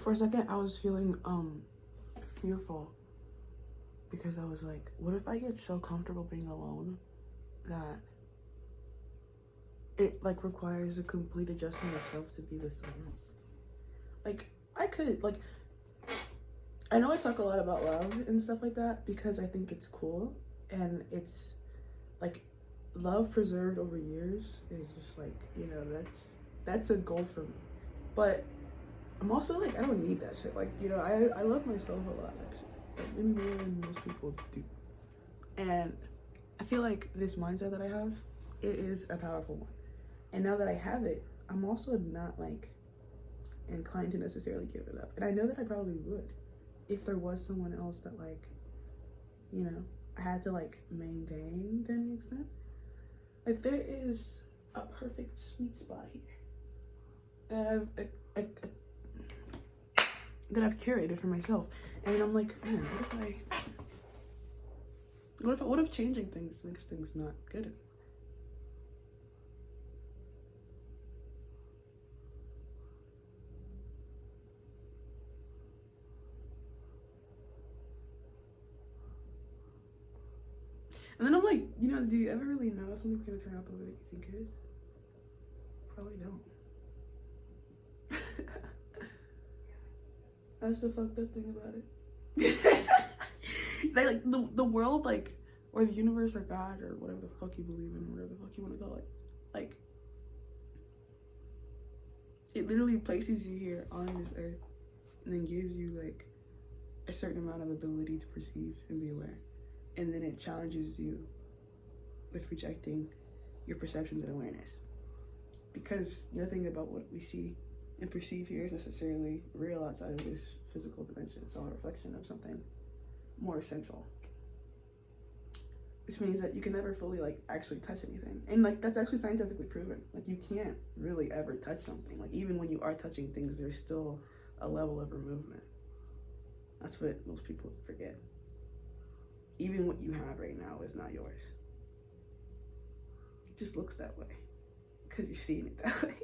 For a second, I was feeling fearful because I was like, what if I get so comfortable being alone that it like requires a complete adjustment of self to be with someone else? Like, I could, like, I know I talk a lot about love and stuff like that because I think it's cool, and it's like love preserved over years is just like, you know, that's a goal for me. But I'm also like, I don't need that shit. Like, you know, I love myself a lot, actually. Like, maybe more than most people do. And I feel like this mindset that I have, it is a powerful one. And now that I have it, I'm also not like inclined to necessarily give it up. And I know that I probably would if there was someone else that, like, you know, I had to like maintain to any extent. Like, there is a perfect sweet spot here that I've curated for myself. And I'm like, man, what if changing things makes things not good anymore? And then I'm like, you know, do you ever really know if something's gonna turn out the way that you think it is? Probably don't. That's the fucked up thing about it. They like the world, like, or the universe or God or whatever the fuck you believe in, whatever the fuck you want to call it, like, it literally places you here on this earth and then gives you like a certain amount of ability to perceive and be aware, and then it challenges you with rejecting your perceptions and awareness, because nothing about what we see and perceive here is necessarily real outside of this physical dimension. It's all a reflection of something more essential, which means that you can never fully like actually touch anything. And like, that's actually scientifically proven. Like, you can't really ever touch something. Like, even when you are touching things, there's still a level of removement. That's what most people forget. Even what you have right now is not yours. It just looks that way because you're seeing it that way.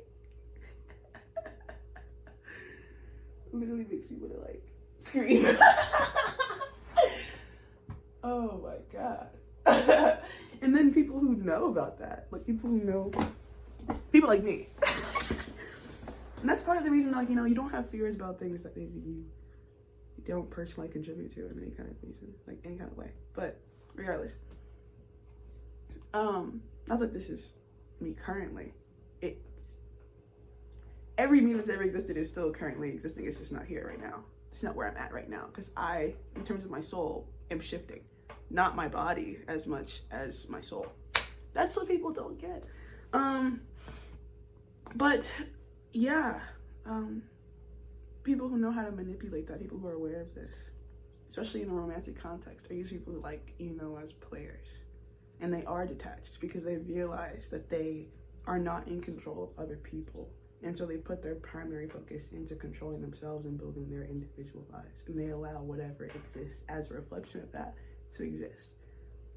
Literally makes you want to like scream. Oh my god. And then people who know about that, like people who know, people like me. And that's part of the reason, like, you know, you don't have fears about things that maybe you don't personally contribute to in any kind of reason, like any kind of way. But regardless, not that this is me currently. It's every me that's ever existed is still currently existing. It's just not here right now. It's not where I'm at right now, because I, in terms of my soul, am shifting. Not my body as much as my soul. That's what people don't get. But yeah, people who know how to manipulate that, people who are aware of this, especially in a romantic context, are usually people who, like, you know, as players. And they are detached because they realize that they are not in control of other people. And so they put their primary focus into controlling themselves and building their individual lives. And they allow whatever exists as a reflection of that to exist.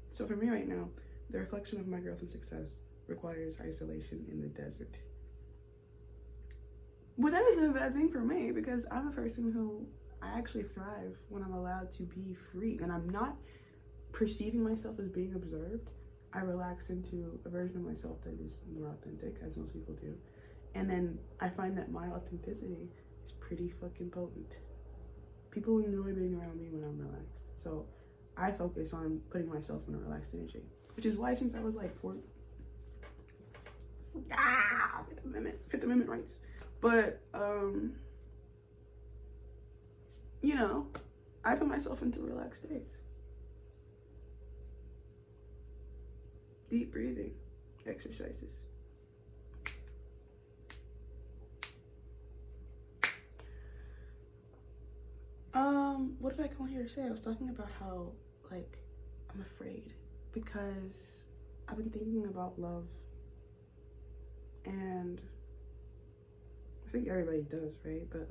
So for me right now, the reflection of my growth and success requires isolation in the desert. But that isn't a bad thing for me, because I'm a person who, I actually thrive when I'm allowed to be free. And I'm not perceiving myself as being observed. I relax into a version of myself that is more authentic, as most people do. And then I find that my authenticity is pretty fucking potent. People enjoy being around me when I'm relaxed. So I focus on putting myself in a relaxed energy, which is why since I was like Fifth Amendment rights. But, you know, I put myself into relaxed states. Deep breathing exercises. What did I come here to say? I was talking about how, like, I'm afraid because I've been thinking about love, and I think everybody does, right? But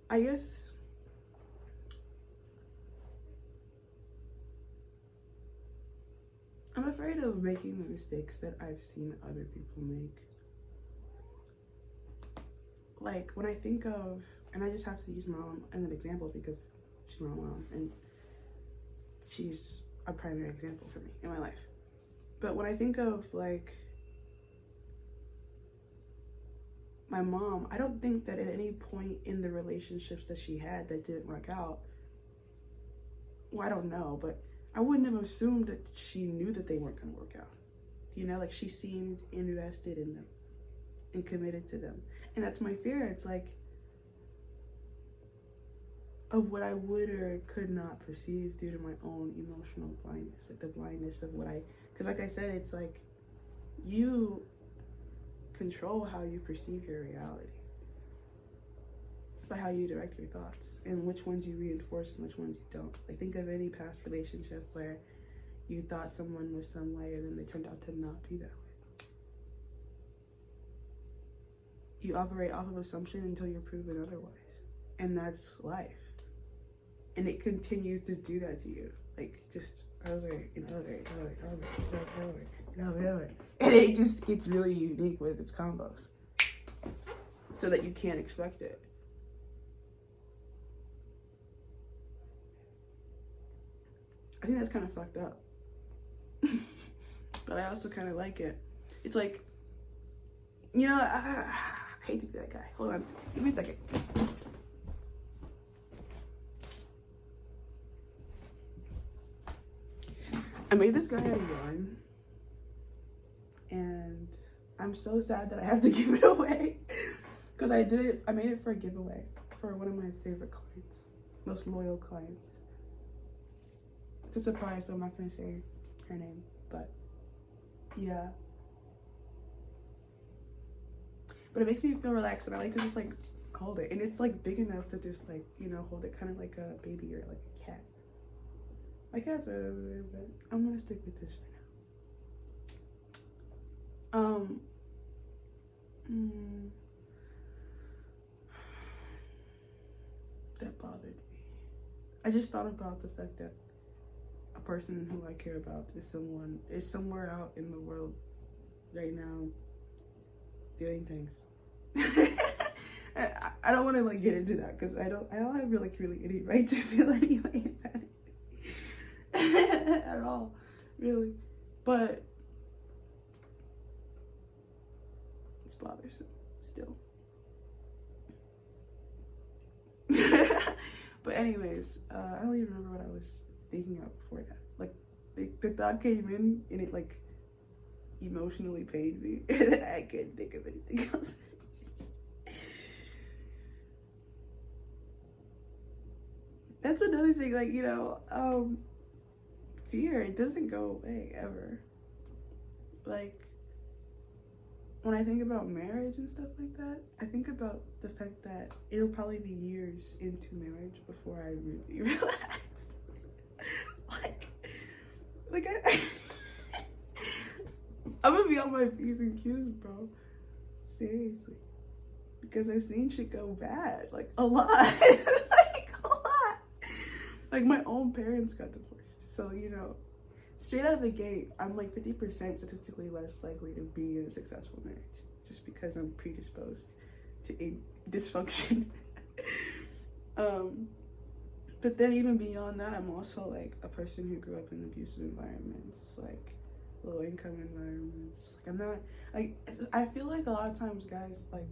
I guess I'm afraid of making the mistakes that I've seen other people make. like when I think of, and I just have to use my mom as an example because she's my mom and she's a primary example for me in my life. But when I think of like my mom, I don't think that at any point in the relationships that she had that didn't work out, well, I don't know, but I wouldn't have assumed that she knew that they weren't going to work out. You know, like she seemed invested in them and committed to them. And that's my fear. It's like of what I would or could not perceive due to my own emotional blindness, like the blindness of what because like I said, it's like you control how you perceive your reality by how you direct your thoughts and which ones you reinforce and which ones you don't. Like think of any past relationship where you thought someone was some way and then they turned out to not be that way. You operate off of assumption until you're proven otherwise. And that's life. And it continues to do that to you. Like just over and over and over and over and over and over and over. And it just gets really unique with its combos. So that you can't expect it. I think that's kind of fucked up. But I also kind of like it. It's like, you know, I hate to be that guy. Hold on. Give me a second. I made this guy out of yarn. And I'm so sad that I have to give it away. Because I made it for a giveaway for one of my favorite clients. Most loyal clients. It's a surprise, so I'm not going to say her name. But, yeah. But it makes me feel relaxed, and I like to just, like, hold it. And it's, like, big enough to just, like, you know, hold it kind of like a baby or, like, a cat. My cat's right over there, but I'm going to stick with this for now. That bothered me. I just thought about the fact that a person who I care about is somewhere out in the world right now doing things. I don't want to like get into that because I don't have really any right to feel any way about it at all, really. But it's bothersome still. But anyways, I don't even remember what I was thinking of before that. Like the thought came in and it like emotionally pained me. I couldn't think of anything else. That's another thing, like, you know, fear, it doesn't go away ever. Like when I think about marriage and stuff like that, I think about the fact that it'll probably be years into marriage before I really realize. like I'm gonna be on my P's and Q's, bro. Seriously. Because I've seen shit go bad. Like, a lot. Like, a lot. Like, my own parents got divorced. So, you know, straight out of the gate, I'm like 50% statistically less likely to be in a successful marriage. Just because I'm predisposed to dysfunction. But then even beyond that, I'm also like a person who grew up in abusive environments, like low income environments. Like I'm not, like, I feel like a lot of times guys like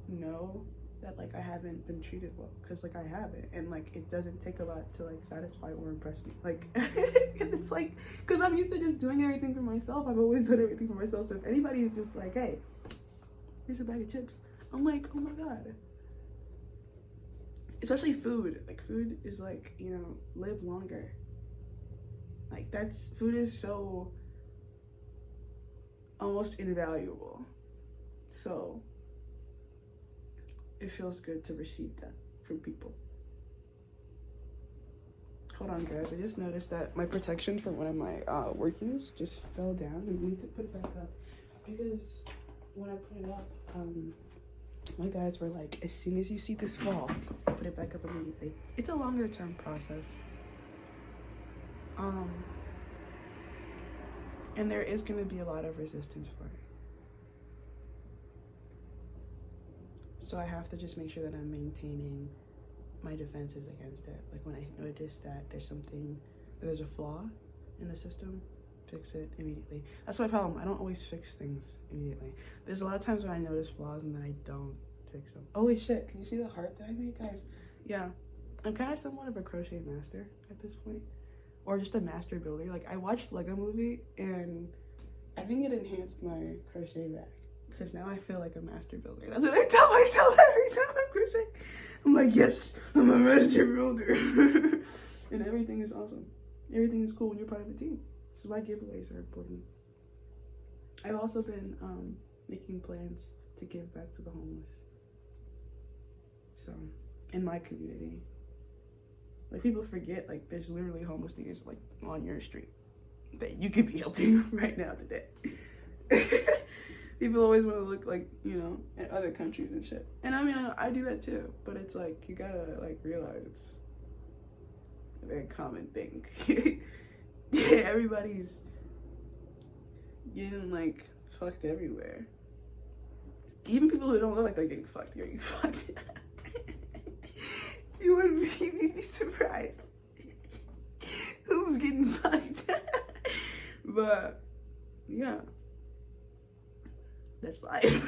know that like I haven't been treated well, because like I haven't, and like it doesn't take a lot to like satisfy or impress me. Like and it's like, because I'm used to just doing everything for myself. I've always done everything for myself. So if anybody is just like, hey, here's a bag of chips, I'm like, oh my god. Especially food. Like food is like, you know, live longer. Like food is so almost invaluable. So it feels good to receive that from people. Hold on guys, I just noticed that my protection for one of my workings just fell down. I need to put it back up because when I put it up, my guys were like, as soon as you see this fall, put it back up immediately. It's a longer term process. And there is going to be a lot of resistance for it. So I have to just make sure that I'm maintaining my defenses against it. Like when I notice that there's a flaw in the system, fix it immediately. That's my problem. I don't always fix things immediately. There's a lot of times when I notice flaws and then I don't fix them. Holy shit, can you see the heart that I made, guys? Yeah, I'm kind of somewhat of a crochet master at this point, or just a master builder. Like I watched Lego Movie and I think it enhanced my crochet bag, because now I feel like a master builder. That's what I tell myself every time I'm crocheting. I'm like, yes, I'm a master builder. And everything is awesome. Everything is cool when you're part of a team. This is why giveaways are important. I've also been making plans to give back to the homeless. So, in my community. Like, people forget, like, there's literally homelessness, like, on your street that you could be helping right now today. People always want to look, like, you know, at other countries and shit. And I mean, I do that too, but it's like, you gotta, like, realize it's a very common thing. Everybody's getting, like, fucked everywhere. Even people who don't look like they're getting fucked, you're getting fucked. You wouldn't be surprised who's getting fucked. But yeah, that's life.